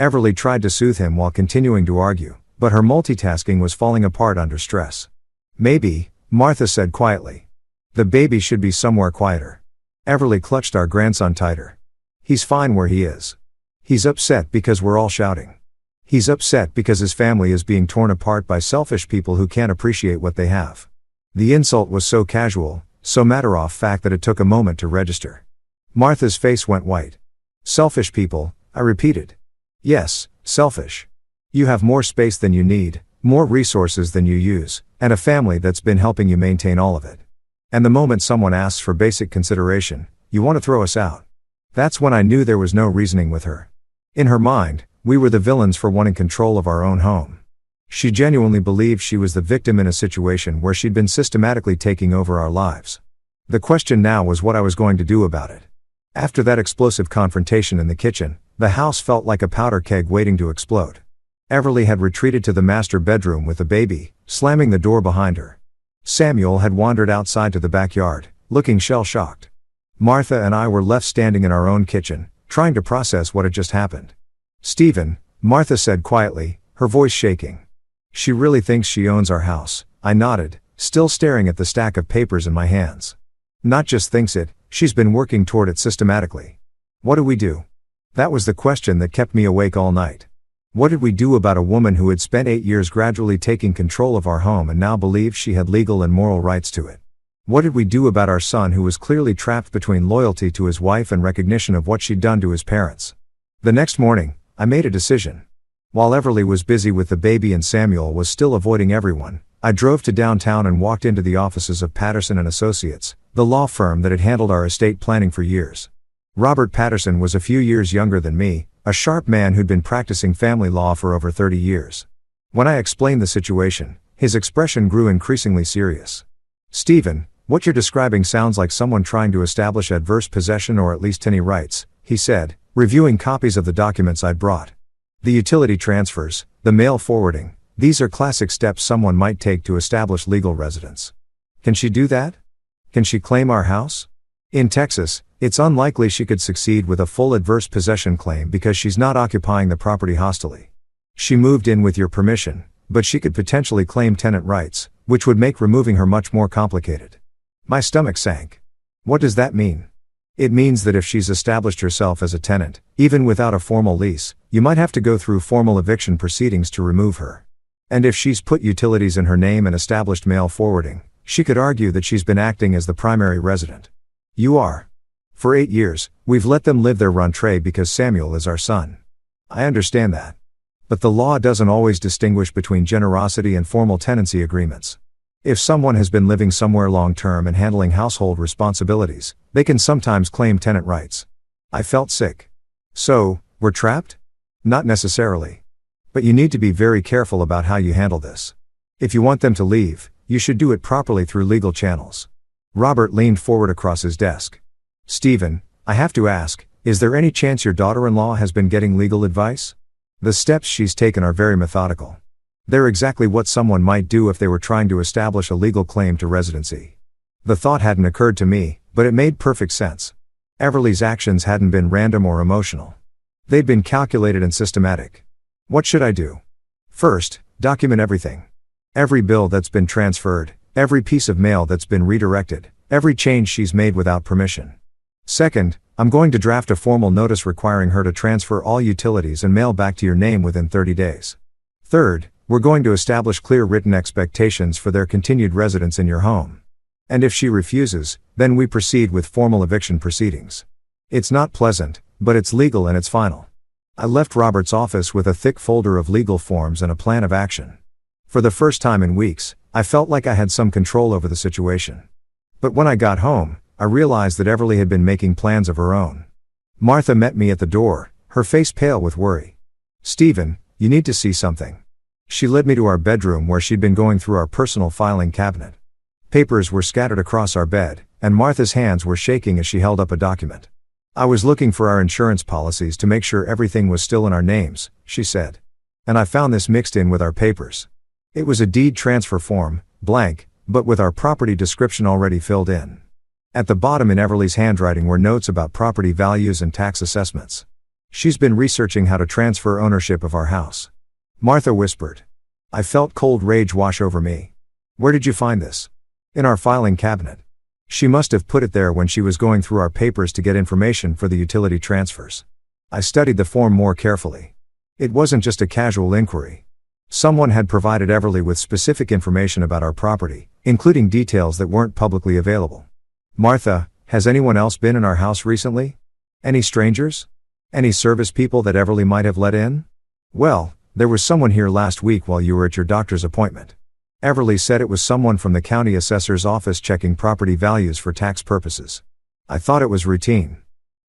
Everly tried to soothe him while continuing to argue, but her multitasking was falling apart under stress. Maybe, Martha said quietly. The baby should be somewhere quieter. Everly clutched our grandson tighter. He's fine where he is. He's upset because we're all shouting. He's upset because his family is being torn apart by selfish people who can't appreciate what they have. The insult was so casual, so matter-of-fact that it took a moment to register. Martha's face went white. Selfish people, I repeated. Yes, selfish. You have more space than you need, more resources than you use, and a family that's been helping you maintain all of it. And the moment someone asks for basic consideration, you want to throw us out. That's when I knew there was no reasoning with her. In her mind, we were the villains for wanting control of our own home. She genuinely believed she was the victim in a situation where she'd been systematically taking over our lives. The question now was what I was going to do about it. After that explosive confrontation in the kitchen, the house felt like a powder keg waiting to explode. Everly had retreated to the master bedroom with the baby, slamming the door behind her. Samuel had wandered outside to the backyard, looking shell-shocked. Martha and I were left standing in our own kitchen, trying to process what had just happened. Stephen, Martha said quietly, her voice shaking. She really thinks she owns our house, I nodded, still staring at the stack of papers in my hands. Not just thinks it, she's been working toward it systematically. What do we do? That was the question that kept me awake all night. What did we do about a woman who had spent 8 years gradually taking control of our home and now believed she had legal and moral rights to it? What did we do about our son who was clearly trapped between loyalty to his wife and recognition of what she'd done to his parents? The next morning, I made a decision. While Everly was busy with the baby and Samuel was still avoiding everyone, I drove to downtown and walked into the offices of Patterson and Associates, the law firm that had handled our estate planning for years. Robert Patterson was a few years younger than me, a sharp man who'd been practicing family law for over 30 years. When I explained the situation, his expression grew increasingly serious. "Stephen, what you're describing sounds like someone trying to establish adverse possession or at least any rights," he said, reviewing copies of the documents I'd brought. "The utility transfers, the mail forwarding, these are classic steps someone might take to establish legal residence. Can she do that? Can she claim our house? In Texas, it's unlikely she could succeed with a full adverse possession claim because she's not occupying the property hostilely. She moved in with your permission, but she could potentially claim tenant rights, which would make removing her much more complicated." My stomach sank. What does that mean? It means that if she's established herself as a tenant, even without a formal lease, you might have to go through formal eviction proceedings to remove her. And if she's put utilities in her name and established mail forwarding, she could argue that she's been acting as the primary resident. You are. For 8 years, we've let them live their rentrée because Samuel is our son. I understand that. But the law doesn't always distinguish between generosity and formal tenancy agreements. If someone has been living somewhere long-term and handling household responsibilities, they can sometimes claim tenant rights. I felt sick. So, we're trapped? Not necessarily. But you need to be very careful about how you handle this. If you want them to leave, you should do it properly through legal channels. Robert leaned forward across his desk. "Stephen, I have to ask, is there any chance your daughter-in-law has been getting legal advice? The steps she's taken are very methodical. They're exactly what someone might do if they were trying to establish a legal claim to residency." The thought hadn't occurred to me, but it made perfect sense. Everly's actions hadn't been random or emotional. They'd been calculated and systematic. What should I do? First, document everything. Every bill that's been transferred, every piece of mail that's been redirected, every change she's made without permission. Second, I'm going to draft a formal notice requiring her to transfer all utilities and mail back to your name within 30 days. Third, we're going to establish clear written expectations for their continued residence in your home. And if she refuses, then we proceed with formal eviction proceedings. It's not pleasant, but it's legal and it's final. I left Robert's office with a thick folder of legal forms and a plan of action. For the first time in weeks, I felt like I had some control over the situation. But when I got home, I realized that Everly had been making plans of her own. Martha met me at the door, her face pale with worry. "Stephen, you need to see something." She led me to our bedroom where she'd been going through our personal filing cabinet. Papers were scattered across our bed, and Martha's hands were shaking as she held up a document. "I was looking for our insurance policies to make sure everything was still in our names," she said. "And I found this mixed in with our papers." It was a deed transfer form, blank, but with our property description already filled in. At the bottom in Everly's handwriting were notes about property values and tax assessments. She's been researching how to transfer ownership of our house. Martha whispered. I felt cold rage wash over me. "Where did you find this?" "In our filing cabinet." She must have put it there when she was going through our papers to get information for the utility transfers. I studied the form more carefully. It wasn't just a casual inquiry. Someone had provided Everly with specific information about our property, including details that weren't publicly available. "Martha, has anyone else been in our house recently? Any strangers? Any service people that Everly might have let in?" "Well, there was someone here last week while you were at your doctor's appointment. Everly said it was someone from the county assessor's office checking property values for tax purposes. I thought it was routine."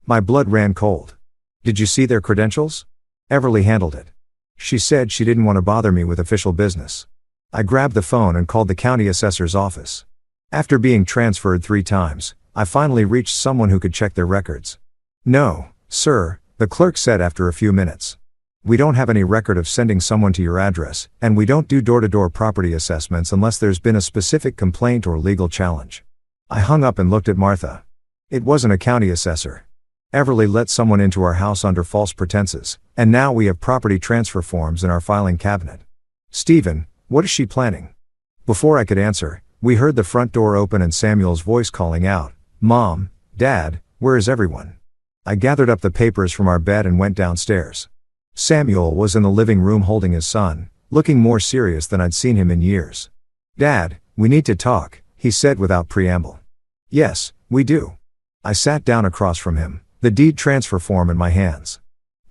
My blood ran cold. "Did you see their credentials?" Everly handled it. She said she didn't want to bother me with official business. I grabbed the phone and called the county assessor's office. After being transferred 3 times, I finally reached someone who could check their records. "No, sir," the clerk said after a few minutes. "We don't have any record of sending someone to your address, and we don't do door-to-door property assessments unless there's been a specific complaint or legal challenge." I hung up and looked at Martha. It wasn't a county assessor. Everly let someone into our house under false pretenses, and now we have property transfer forms in our filing cabinet. "Stephen, what is she planning?" Before I could answer, we heard the front door open and Samuel's voice calling out, "Mom, Dad, where is everyone?" I gathered up the papers from our bed and went downstairs. Samuel was in the living room holding his son, looking more serious than I'd seen him in years. "Dad, we need to talk," he said without preamble. Yes, we do. I sat down across from him, the deed transfer form in my hands.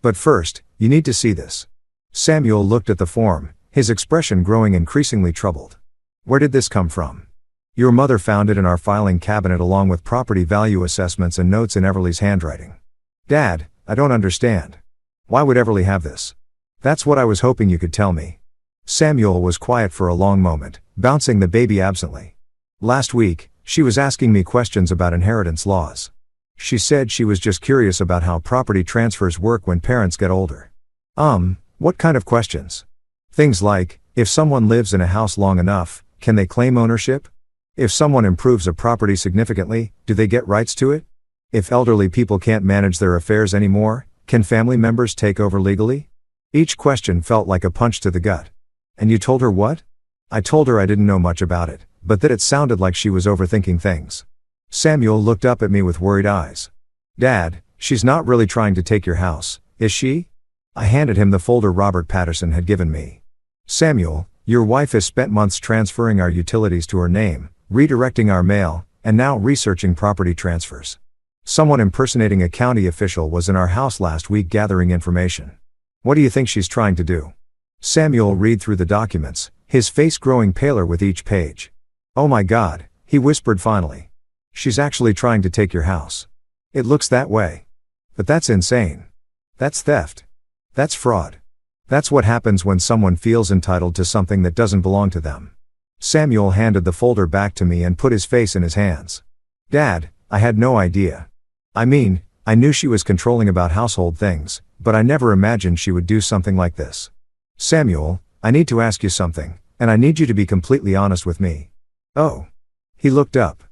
But first, you need to see this. Samuel looked at the form, his expression growing increasingly troubled. Where did this come from? Your mother found it in our filing cabinet along with property value assessments and notes in Everly's handwriting. Dad, I don't understand. Why would Everly have this? That's what I was hoping you could tell me. Samuel was quiet for a long moment, bouncing the baby absently. Last week, she was asking me questions about inheritance laws. She said she was just curious about how property transfers work when parents get older. What kind of questions? Things like, if someone lives in a house long enough, can they claim ownership? If someone improves a property significantly, do they get rights to it? If elderly people can't manage their affairs anymore, can family members take over legally? Each question felt like a punch to the gut. And you told her what? I told her I didn't know much about it, but that it sounded like she was overthinking things. Samuel looked up at me with worried eyes. Dad, she's not really trying to take your house, is she? I handed him the folder Robert Patterson had given me. Samuel, your wife has spent months transferring our utilities to her name, redirecting our mail, and now researching property transfers. Someone impersonating a county official was in our house last week gathering information. What do you think she's trying to do? Samuel read through the documents, his face growing paler with each page. Oh my God, he whispered finally. She's actually trying to take your house. It looks that way. But that's insane. That's theft. That's fraud. That's what happens when someone feels entitled to something that doesn't belong to them. Samuel handed the folder back to me and put his face in his hands. Dad, I had no idea. I mean, I knew she was controlling about household things, but I never imagined she would do something like this. Samuel, I need to ask you something, and I need you to be completely honest with me. Oh. He looked up.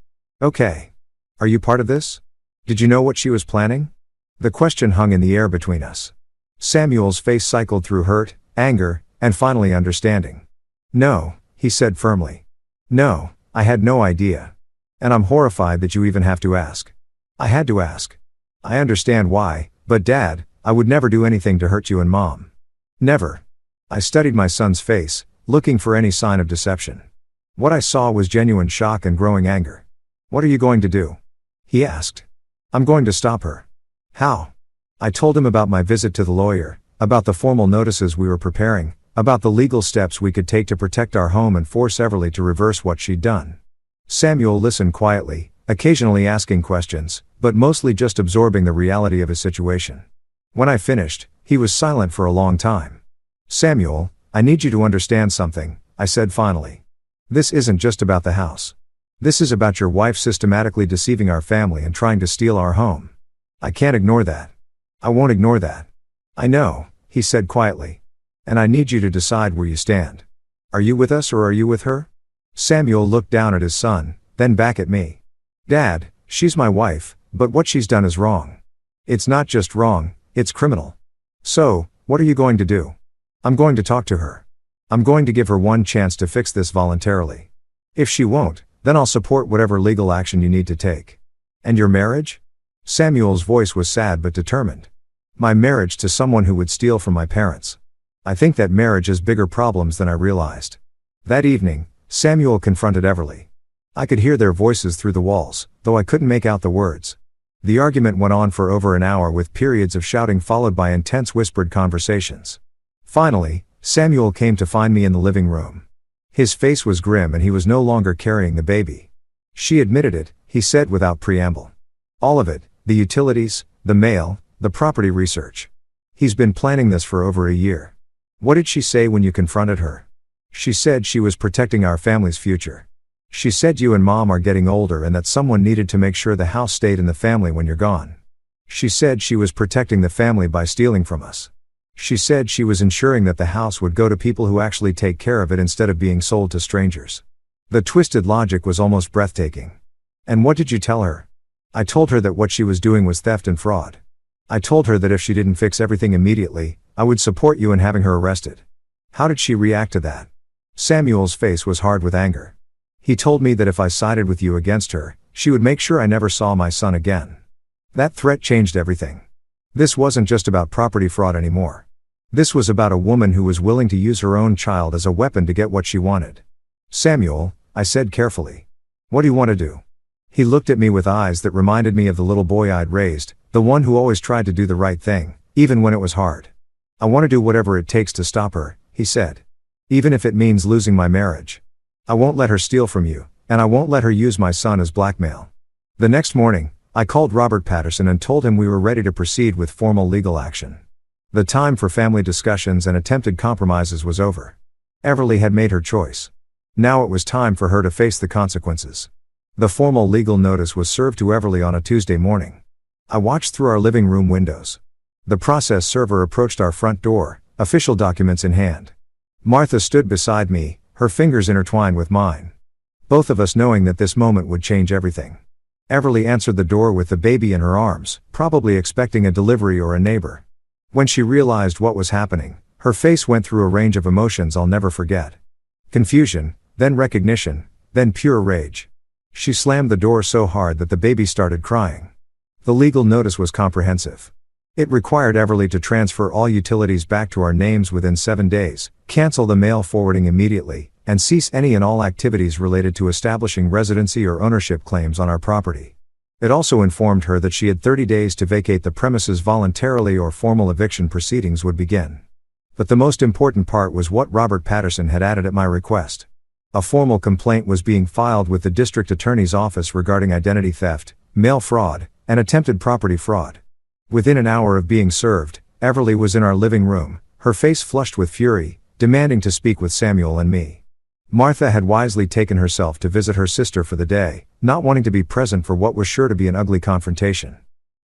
Okay. Are you part of this? Did you know what she was planning? The question hung in the air between us. Samuel's face cycled through hurt, anger, and finally understanding. No, he said firmly. No, I had no idea. And I'm horrified that you even have to ask. I had to ask. I understand why, but Dad, I would never do anything to hurt you and Mom. Never. I studied my son's face, looking for any sign of deception. What I saw was genuine shock and growing anger. What are you going to do? He asked. I'm going to stop her. How? I told him about my visit to the lawyer, about the formal notices we were preparing, about the legal steps we could take to protect our home and force Everly to reverse what she'd done. Samuel listened quietly, occasionally asking questions, but mostly just absorbing the reality of his situation. When I finished, he was silent for a long time. Samuel, I need you to understand something, I said finally. This isn't just about the house. This is about your wife systematically deceiving our family and trying to steal our home. I can't ignore that. I won't ignore that. I know, he said quietly. And I need you to decide where you stand. Are you with us or are you with her? Samuel looked down at his son, then back at me. Dad, she's my wife, but what she's done is wrong. It's not just wrong, it's criminal. So, what are you going to do? I'm going to talk to her. I'm going to give her one chance to fix this voluntarily. If she won't, then I'll support whatever legal action you need to take. And your marriage? Samuel's voice was sad but determined. My marriage to someone who would steal from my parents. I think that marriage has bigger problems than I realized. That evening, Samuel confronted Everly. I could hear their voices through the walls, though I couldn't make out the words. The argument went on for over an hour with periods of shouting followed by intense whispered conversations. Finally, Samuel came to find me in the living room. His face was grim and he was no longer carrying the baby. She admitted it, he said without preamble. All of it, the utilities, the mail, the property research. He's been planning this for over a year. What did she say when you confronted her? She said she was protecting our family's future. She said you and Mom are getting older and that someone needed to make sure the house stayed in the family when you're gone. She said she was protecting the family by stealing from us. She said she was ensuring that the house would go to people who actually take care of it instead of being sold to strangers. The twisted logic was almost breathtaking. And what did you tell her? I told her that what she was doing was theft and fraud. I told her that if she didn't fix everything immediately, I would support you in having her arrested. How did she react to that? Samuel's face was hard with anger. He told me that if I sided with you against her, she would make sure I never saw my son again. That threat changed everything. This wasn't just about property fraud anymore. This was about a woman who was willing to use her own child as a weapon to get what she wanted. Samuel, I said carefully. What do you want to do? He looked at me with eyes that reminded me of the little boy I'd raised, the one who always tried to do the right thing, even when it was hard. I want to do whatever it takes to stop her, he said. Even if it means losing my marriage. I won't let her steal from you, and I won't let her use my son as blackmail. The next morning, I called Robert Patterson and told him we were ready to proceed with formal legal action. The time for family discussions and attempted compromises was over. Everly had made her choice. Now it was time for her to face the consequences. The formal legal notice was served to Everly on a Tuesday morning. I watched through our living room windows. The process server approached our front door, official documents in hand. Martha stood beside me, her fingers intertwined with mine. Both of us knowing that this moment would change everything. Everly answered the door with the baby in her arms, probably expecting a delivery or a neighbor. When she realized what was happening, her face went through a range of emotions I'll never forget. Confusion, then recognition, then pure rage. She slammed the door so hard that the baby started crying. The legal notice was comprehensive. It required Everly to transfer all utilities back to our names within 7 days, cancel the mail forwarding immediately, and cease any and all activities related to establishing residency or ownership claims on our property. It also informed her that she had 30 days to vacate the premises voluntarily or formal eviction proceedings would begin. But the most important part was what Robert Patterson had added at my request. A formal complaint was being filed with the district attorney's office regarding identity theft, mail fraud, and attempted property fraud. Within an hour of being served, Everly was in our living room, her face flushed with fury, demanding to speak with Samuel and me. Martha had wisely taken herself to visit her sister for the day, not wanting to be present for what was sure to be an ugly confrontation.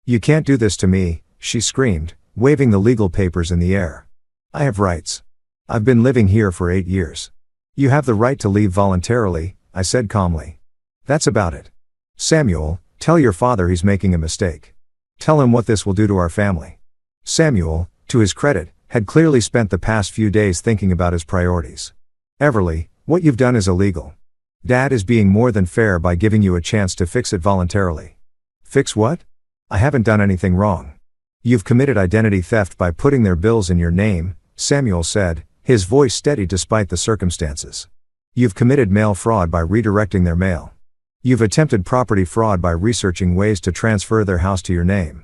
"You can't do this to me," she screamed, waving the legal papers in the air. "I have rights. I've been living here for 8 years. You have the right to leave voluntarily," I said calmly. "That's about it. Samuel, tell your father he's making a mistake. Tell him what this will do to our family." Samuel, to his credit, had clearly spent the past few days thinking about his priorities. "Everly, what you've done is illegal. Dad is being more than fair by giving you a chance to fix it voluntarily." "Fix what? I haven't done anything wrong." "You've committed identity theft by putting their bills in your name," Samuel said, his voice steady despite the circumstances. "You've committed mail fraud by redirecting their mail. You've attempted property fraud by researching ways to transfer their house to your name.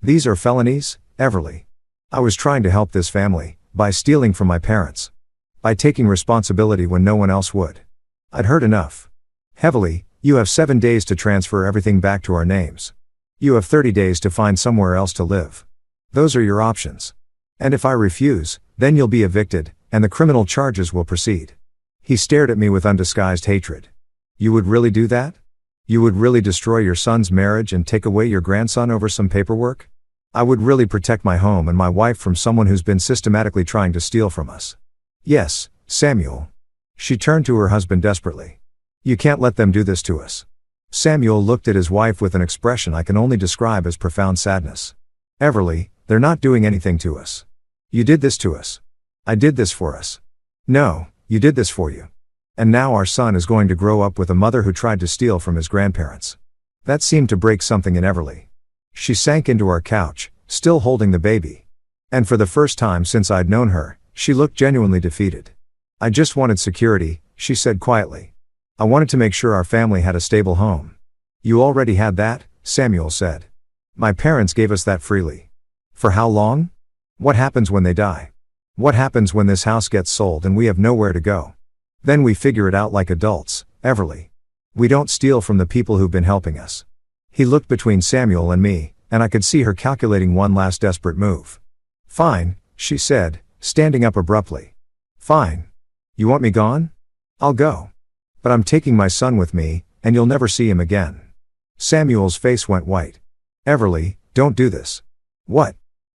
These are felonies, Everly. I was trying to help this family, by stealing from my parents. By taking responsibility when no one else would. I'd heard enough. Heavily, you have 7 days to transfer everything back to our names. You have 30 days to find somewhere else to live. Those are your options. And if I refuse, then you'll be evicted, and the criminal charges will proceed." He stared at me with undisguised hatred. "You would really do that? You would really destroy your son's marriage and take away your grandson over some paperwork? I would really protect my home and my wife from someone who's been systematically trying to steal from us." "Yes, Samuel." She turned to her husband desperately. "You can't let them do this to us." Samuel looked at his wife with an expression I can only describe as profound sadness. "Everly, they're not doing anything to us. You did this to us. I did this for us. No, you did this for you. And now our son is going to grow up with a mother who tried to steal from his grandparents." That seemed to break something in Everly. She sank into our couch, still holding the baby. And for the first time since I'd known her, she looked genuinely defeated. "I just wanted security," she said quietly. "I wanted to make sure our family had a stable home." "You already had that," Samuel said. "My parents gave us that freely." "For how long? What happens when they die? What happens when this house gets sold and we have nowhere to go? Then we figure it out like adults, Everly. We don't steal from the people who've been helping us." He looked between Samuel and me, and I could see her calculating one last desperate move. "Fine," she said, standing up abruptly. "Fine. You want me gone? I'll go. But I'm taking my son with me, and you'll never see him again." Samuel's face went white. "Everly, don't do this." "What?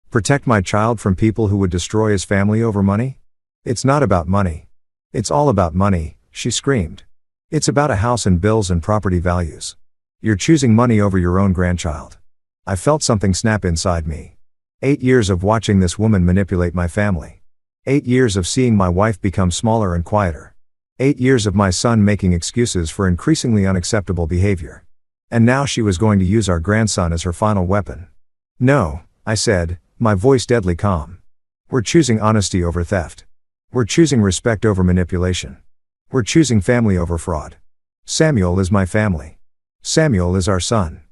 Protect my child from people who would destroy his family over money? It's not about money. It's all about money," she screamed. "It's about a house and bills and property values. You're choosing money over your own grandchild." I felt something snap inside me. 8 years of watching this woman manipulate my family. 8 years of seeing my wife become smaller and quieter. 8 years of my son making excuses for increasingly unacceptable behavior. And now she was going to use our grandson as her final weapon. "No," I said, my voice deadly calm. "We're choosing honesty over theft. We're choosing respect over manipulation. We're choosing family over fraud. Samuel is my family. Samuel is our son.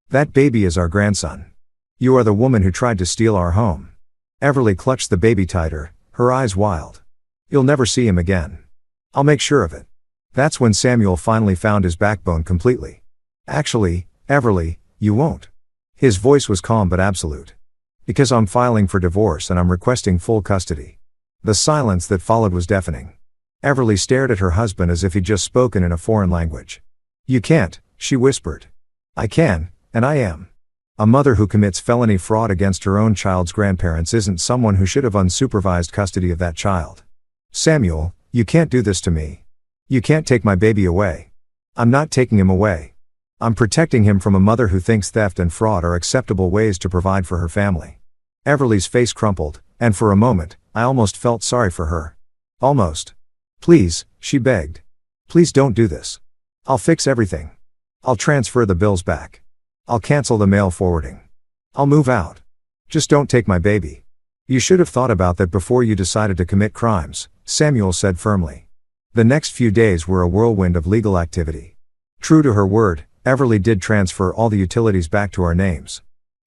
That baby is our grandson. You are the woman who tried to steal our home. Everly clutched the baby tighter, her eyes wild. You'll never see him again. I'll make sure of it. That's when Samuel finally found his backbone completely. Actually, Everly, you won't. His voice was calm but absolute. Because I'm filing for divorce and I'm requesting full custody. The silence that followed was deafening. Everly stared at her husband as if he'd just spoken in a foreign language. You can't, she whispered. I can, and I am. A mother who commits felony fraud against her own child's grandparents isn't someone who should have unsupervised custody of that child. Samuel, you can't do this to me. You can't take my baby away. I'm not taking him away. I'm protecting him from a mother who thinks theft and fraud are acceptable ways to provide for her family. Everly's face crumpled, and for a moment, I almost felt sorry for her. Almost. Please, she begged. Please don't do this. I'll fix everything. I'll transfer the bills back. I'll cancel the mail forwarding. I'll move out. Just don't take my baby. You should have thought about that before you decided to commit crimes, Samuel said firmly. The next few days were a whirlwind of legal activity. True to her word, Everly did transfer all the utilities back to our names.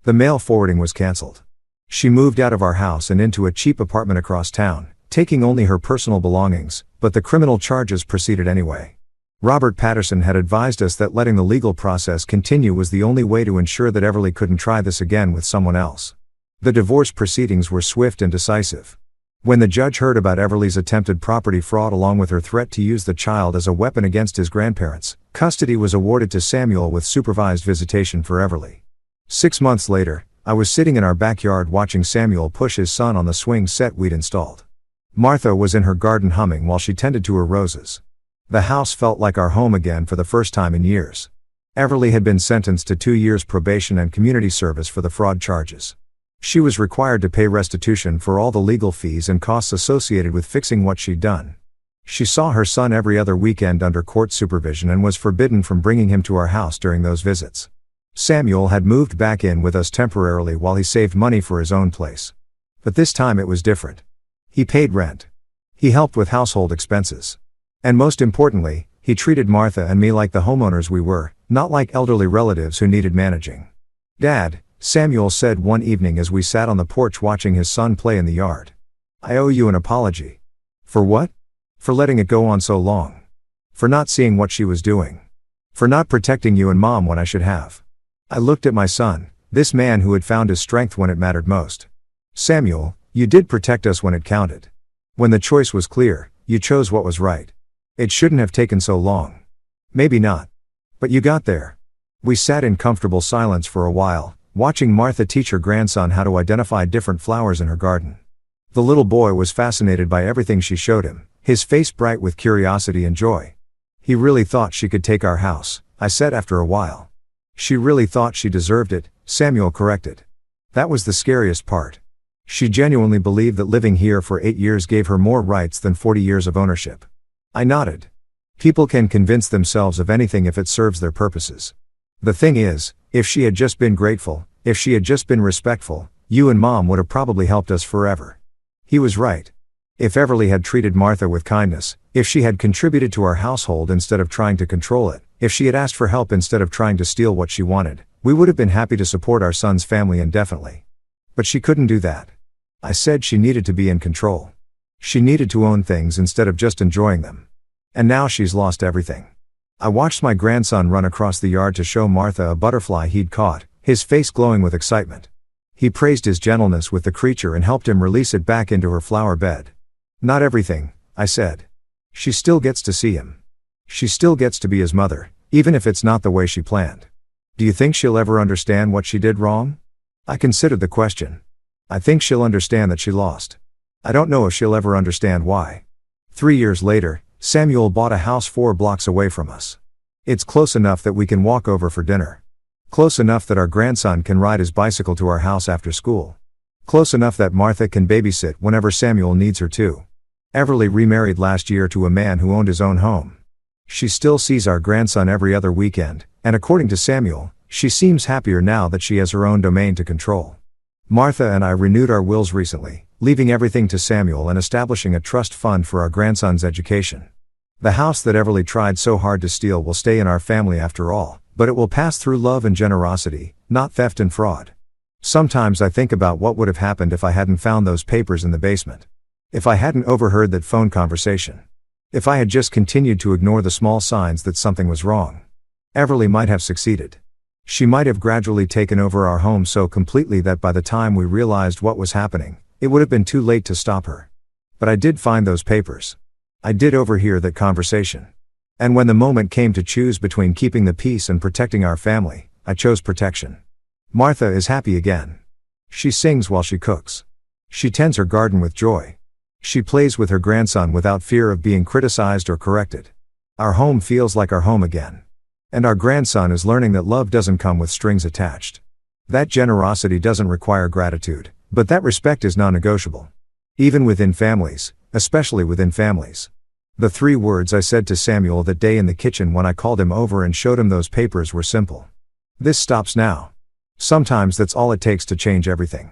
The mail forwarding was cancelled. She moved out of our house and into a cheap apartment across town, taking only her personal belongings, but the criminal charges proceeded anyway. Robert Patterson had advised us that letting the legal process continue was the only way to ensure that Everly couldn't try this again with someone else. The divorce proceedings were swift and decisive. When the judge heard about Everly's attempted property fraud along with her threat to use the child as a weapon against his grandparents, custody was awarded to Samuel with supervised visitation for Everly. 6 months later, I was sitting in our backyard watching Samuel push his son on the swing set we'd installed. Martha was in her garden humming while she tended to her roses. The house felt like our home again for the first time in years. Everly had been sentenced to 2 years probation and community service for the fraud charges. She was required to pay restitution for all the legal fees and costs associated with fixing what she'd done. She saw her son every other weekend under court supervision and was forbidden from bringing him to our house during those visits. Samuel had moved back in with us temporarily while he saved money for his own place. But this time it was different. He paid rent. He helped with household expenses. And most importantly, he treated Martha and me like the homeowners we were, not like elderly relatives who needed managing. Dad, Samuel said one evening as we sat on the porch watching his son play in the yard. I owe you an apology. For what? For letting it go on so long. For not seeing what she was doing. For not protecting you and Mom when I should have. I looked at my son, this man who had found his strength when it mattered most. Samuel, you did protect us when it counted. When the choice was clear, you chose what was right. It shouldn't have taken so long. Maybe not. But you got there. We sat in comfortable silence for a while, watching Martha teach her grandson how to identify different flowers in her garden. The little boy was fascinated by everything she showed him, his face bright with curiosity and joy. He really thought she could take our house, I said after a while. She really thought she deserved it, Samuel corrected. That was the scariest part. She genuinely believed that living here for 8 years gave her more rights than 40 years of ownership. I nodded. People can convince themselves of anything if it serves their purposes. The thing is, if she had just been grateful, if she had just been respectful, you and Mom would have probably helped us forever. He was right. If Everly had treated Martha with kindness, if she had contributed to our household instead of trying to control it, if she had asked for help instead of trying to steal what she wanted, we would have been happy to support our son's family indefinitely. But she couldn't do that. I said she needed to be in control. She needed to own things instead of just enjoying them. And now she's lost everything. I watched my grandson run across the yard to show Martha a butterfly he'd caught, his face glowing with excitement. He praised his gentleness with the creature and helped him release it back into her flower bed. Not everything, I said. She still gets to see him. She still gets to be his mother, even if it's not the way she planned. Do you think she'll ever understand what she did wrong? I considered the question. I think she'll understand that she lost. I don't know if she'll ever understand why. 3 years later, Samuel bought a house 4 blocks away from us. It's close enough that we can walk over for dinner. Close enough that our grandson can ride his bicycle to our house after school. Close enough that Martha can babysit whenever Samuel needs her to. Everly remarried last year to a man who owned his own home. She still sees our grandson every other weekend, and according to Samuel, she seems happier now that she has her own domain to control. Martha and I renewed our wills recently, leaving everything to Samuel and establishing a trust fund for our grandson's education. The house that Everly tried so hard to steal will stay in our family after all, but it will pass through love and generosity, not theft and fraud. Sometimes I think about what would have happened if I hadn't found those papers in the basement. If I hadn't overheard that phone conversation. If I had just continued to ignore the small signs that something was wrong. Everly might have succeeded. She might have gradually taken over our home so completely that by the time we realized what was happening, it would have been too late to stop her. But I did find those papers. I did overhear that conversation. And when the moment came to choose between keeping the peace and protecting our family, I chose protection. Martha is happy again. She sings while she cooks. She tends her garden with joy. She plays with her grandson without fear of being criticized or corrected. Our home feels like our home again. And our grandson is learning that love doesn't come with strings attached. That generosity doesn't require gratitude, but that respect is non-negotiable. Even within families, especially within families. The 3 words I said to Samuel that day in the kitchen when I called him over and showed him those papers were simple. This stops now. Sometimes that's all it takes to change everything.